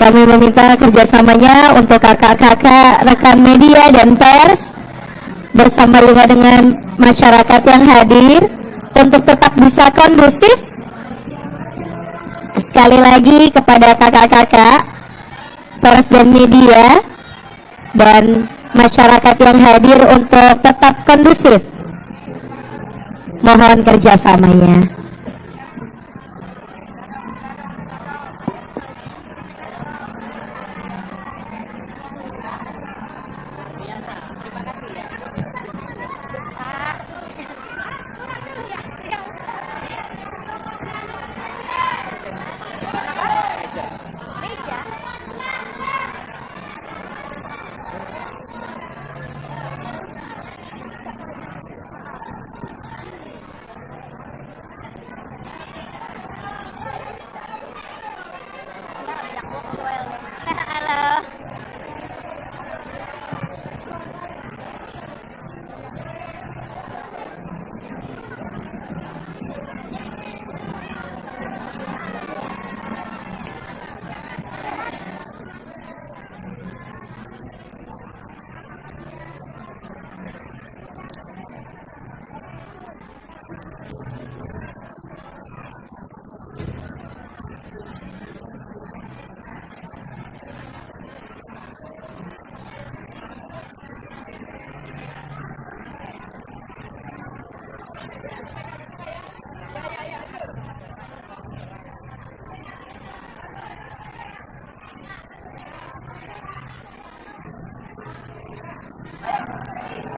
Kami meminta kerjasamanya untuk kakak-kakak rekan media dan pers bersama juga dengan masyarakat yang hadir untuk tetap bisa kondusif. Sekali lagi kepada kakak-kakak pers dan media dan masyarakat yang hadir untuk tetap kondusif. Mohon kerjasamanya.